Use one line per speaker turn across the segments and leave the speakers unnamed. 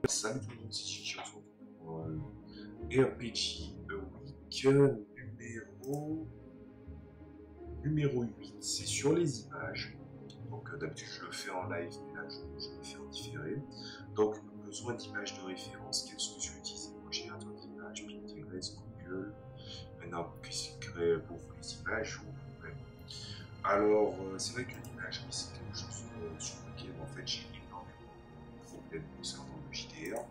Salut tout le monde, c'est Chichi, on se retrouve pour RPG Week numéro 8. C'est sur les images. Donc d'habitude je le fais en live, mais là je l'ai fait en différé. Donc besoin d'images de référence. Quelles solutions utiliser pour un générateur d'images? Pinterest, Google. Maintenant, qu'est-ce qui crée pour vous les images ou problème? Alors c'est vrai que l'imagerie c'est quelque chose sur lequel en fait j'ai énormément de problèmes concernant le JDR.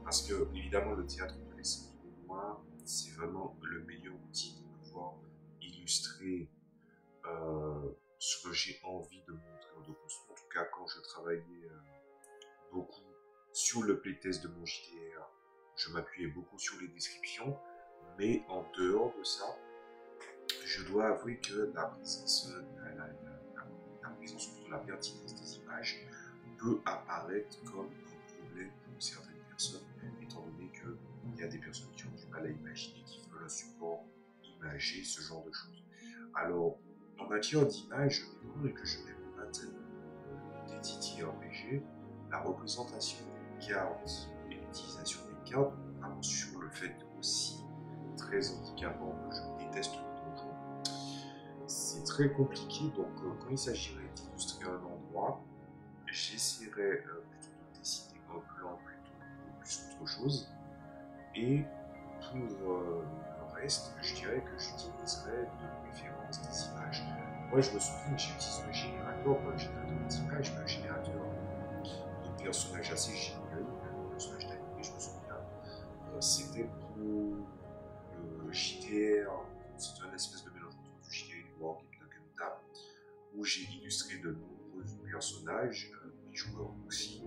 Parce que, évidemment, le théâtre de l'esprit, pour moi, c'est vraiment le meilleur outil pour pouvoir illustrer ce que j'ai envie de montrer en document. En tout cas, quand je travaillais beaucoup sur le playtest de mon JDR, je m'appuyais beaucoup sur les descriptions. Mais en dehors de ça, je dois avouer que la présence, la présence de la pertinence des images peut apparaître comme un problème pour certaines personnes, étant donné qu'il y a des personnes qui ont du mal à imaginer, qui veulent un support imagé, ce genre de choses. Alors, en matière d'image, et que je n'aime pas tellement des TTRPG, la représentation des cartes et l'utilisation des cartes, notamment sur le fait aussi très handicapant que je déteste le donjon, c'est très compliqué. Donc, quand il s'agirait d'illustrer un endroit, j'essaierai plutôt de dessiner un plan plutôt que plus autre chose. Et pour le reste, je dirais que j'utiliserai de préférence des images. Moi, je me souviens que j'utilise le générateur, pas le générateur d'images, mais un générateur de personnages assez génériques, un personnage d'animé, je me souviens. C'était pour le JDR, c'était un espèce de mélange entre du JDR Work et de la Gundam, où j'ai illustré de nombreux personnages, des joueurs aussi.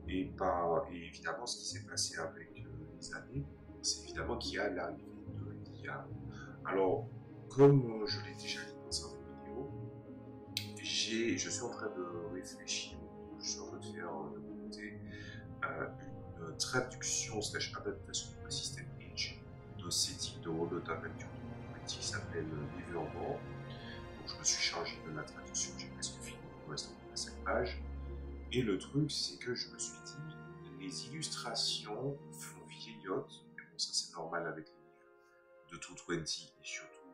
Et évidemment, ce qui s'est passé avec les années, c'est évidemment qu'il y a l'arrivée de l'IA. Alors, comme je l'ai déjà dit dans certaines vidéos, je suis en train de réfléchir, je suis en train de faire de mon côté une traduction slash adaptation pour le système Edge d'un setting de World Adventure qui s'appelle Nevermore. Donc je me suis chargé de la traduction, j'ai presque fini, il me reste encore 5 pages. Et le truc, c'est que je me suis dit, les illustrations font vieillotte, mais bon, ça c'est normal avec les livres de 220, et surtout,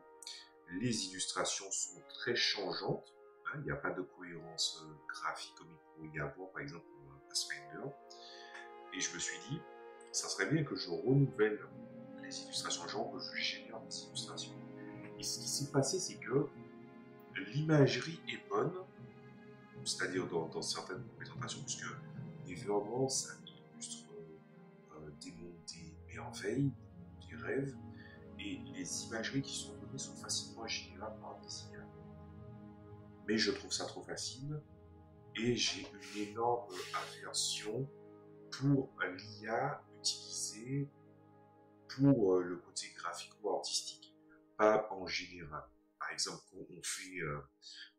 les illustrations sont très changeantes, hein, il n'y a pas de cohérence graphique comme il pourrait y avoir, par exemple, pour Pathfinder. Et je me suis dit, ça serait bien que je renouvelle les illustrations, genre que je génère des illustrations. Et ce qui s'est passé, c'est que l'imagerie est bonne, c'est-à-dire dans certaines représentations, puisque Nevermore, ça illustre des mondes, des merveilles, des rêves, et les imageries qui sont données sont facilement générables par des IA. Mais je trouve ça trop facile, et j'ai une énorme aversion pour l'IA utilisée pour le côté graphique ou artistique, pas en général. Par exemple, quand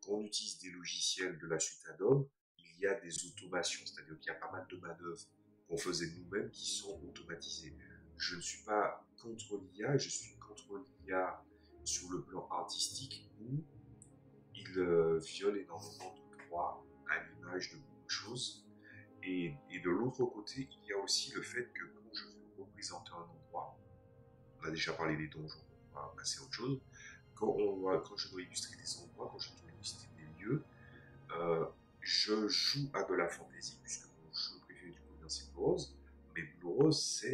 on utilise des logiciels de la suite Adobe, il y a des automations, c'est-à-dire qu'il y a pas mal de manœuvres qu'on faisait nous-mêmes qui sont automatisées. Je ne suis pas contre l'IA, je suis contre l'IA sur le plan artistique où il viole énormément de droits à l'image de beaucoup de choses. Et de l'autre côté, il y a aussi le fait que quand je veux représenter un endroit, on a déjà parlé des donjons, on va passer à autre chose, quand je dois illustrer des endroits, quand je dois illustrer des lieux, je joue à de la fantaisie, puisque mon jeu préféré du coup c'est Blue Rose, mais Blue Rose,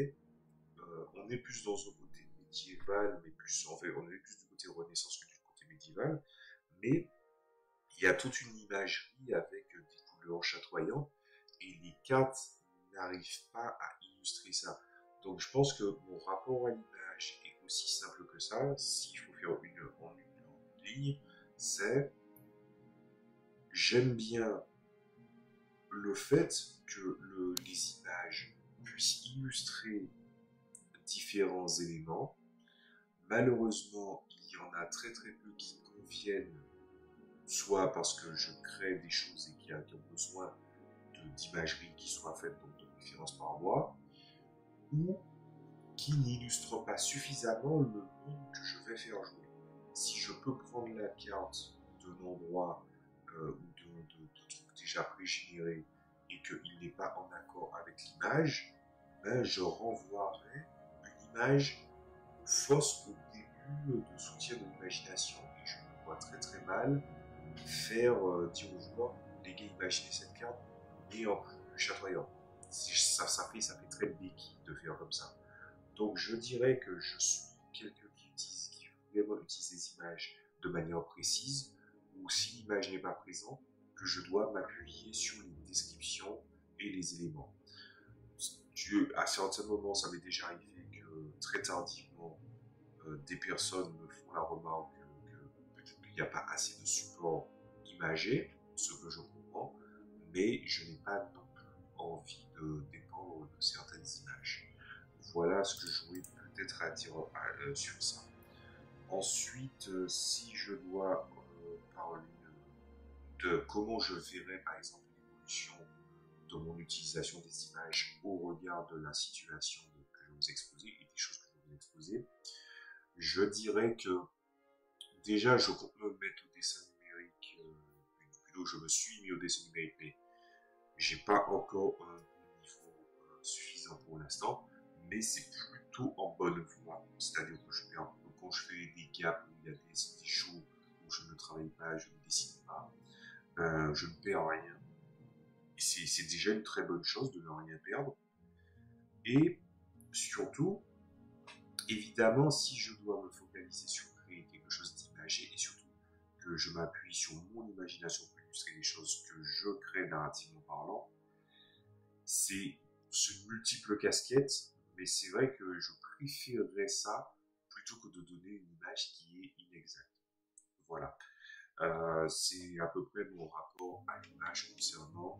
on est plus dans un côté médiéval, mais plus, en fait, on est plus du côté renaissance que du côté médiéval, mais il y a toute une imagerie avec des couleurs chatoyantes, et les cartes n'arrivent pas à illustrer ça. Donc je pense que mon rapport à l'image est aussi simple que ça, s'il faut faire une ligne, c'est j'aime bien le fait que les images puissent illustrer différents éléments. Malheureusement, il y en a très très peu qui conviennent, soit parce que je crée des choses et qui ont besoin d'imagerie qui soit faite donc de préférence par moi, ou qui n'illustrent pas suffisamment le monde que je vais faire jouer. Si je peux prendre la carte d'un endroit ou de trucs déjà pré-générés et qu'il n'est pas en accord avec l'image, ben, je renvoierai une image fausse au début de soutien de l'imagination. Et je me vois très très mal faire dire au joueur, les gars, imaginez cette carte, mais en plus chatoyant. Ça fait très béquille de faire comme ça. Donc je dirais que je suis quelqu'un qui veut vraiment utiliser les images de manière précise, ou si l'image n'est pas présente, que je dois m'appuyer sur les descriptions et les éléments. À certains moments, ça m'est déjà arrivé que très tardivement, des personnes me font la remarque que peut-être qu'il n'y a pas assez de support imagé, ce que je comprends, mais je n'ai pas non plus envie de dépendre de certaines images. Voilà ce que je voulais peut-être à dire sur ça. Ensuite, si je dois parler de comment je verrais par exemple l'évolution de mon utilisation des images au regard de la situation que je vous ai exposée et des choses que je vous ai exposées, je dirais que déjà je compte me mettre au dessin numérique, plutôt je me suis mis au dessin numérique, mais j'ai pas encore un niveau suffisant pour l'instant, mais c'est plutôt en bonne voie, c'est-à-dire que quand je fais des gaps où il y a des jours où je ne travaille pas, je ne dessine pas, ben, je ne perds rien. C'est déjà une très bonne chose de ne rien perdre. Et surtout, évidemment, si je dois me focaliser sur créer quelque chose d'imagé et surtout que je m'appuie sur mon imagination pour illustrer les choses que je crée narrativement parlant, c'est ce multiple casquette, mais c'est vrai que je préférerais ça plutôt que de donner une image qui est inexacte. Voilà. C'est à peu près mon rapport à l'image concernant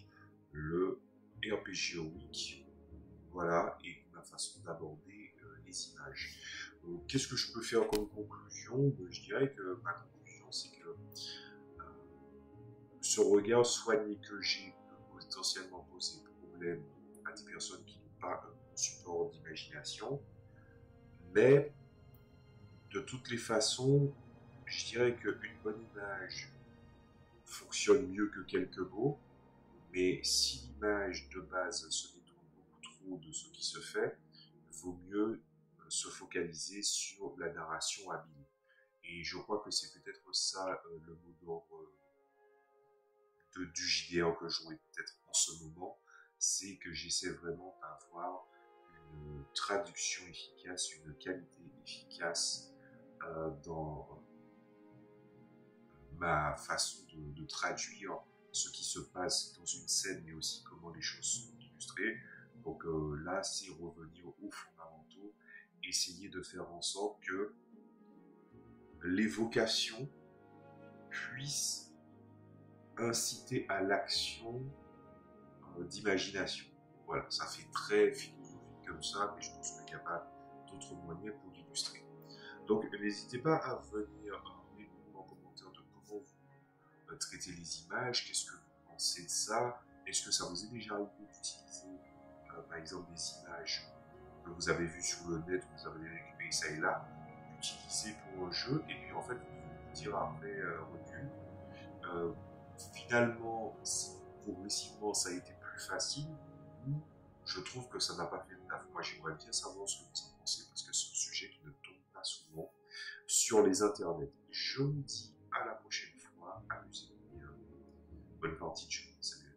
le RPG Week. Voilà, et ma façon d'aborder les images. Qu'est-ce que je peux faire comme conclusion? Je dirais que ma conclusion, c'est que ce regard soigné que j'ai peut potentiellement poser problème à des personnes qui n'ont pas un support d'imagination, mais de toutes les façons, je dirais qu'une bonne image fonctionne mieux que quelques mots, mais si l'image de base se détourne beaucoup trop de ce qui se fait, il vaut mieux se focaliser sur la narration habile. Et je crois que c'est peut-être ça le mot d'ordre du JDR que j'aurai peut-être en ce moment, c'est que j'essaie vraiment d'avoir une traduction efficace, une qualité efficace dans ma façon de traduire ce qui se passe dans une scène, mais aussi comment les choses sont illustrées. Donc là, c'est revenir aux fondamentaux, essayer de faire en sorte que l'évocation puisse inciter à l'action d'imagination. Voilà, ça fait très philosophique comme ça, mais je pense qu'il n'y a pas d'autre moyen pour l'illustrer. Donc n'hésitez pas à venir répondre en commentaire de comment vous traitez les images, qu'est-ce que vous pensez de ça, est-ce que ça vous est déjà arrivé d'utiliser par exemple des images que vous avez vues sur le net, que vous avez récupéré ça et là, d'utiliser pour un jeu, et puis en fait vous dire après recul, finalement progressivement ça a été plus facile, ou je trouve que ça n'a pas fait de taf. Moi j'aimerais bien savoir ce que vous en pensez, parce que c'est un sujet qui ne tombe pas souvent sur les internets. Je vous dis à la prochaine fois, amusez-vous bien, bonne partie de jeu, salut.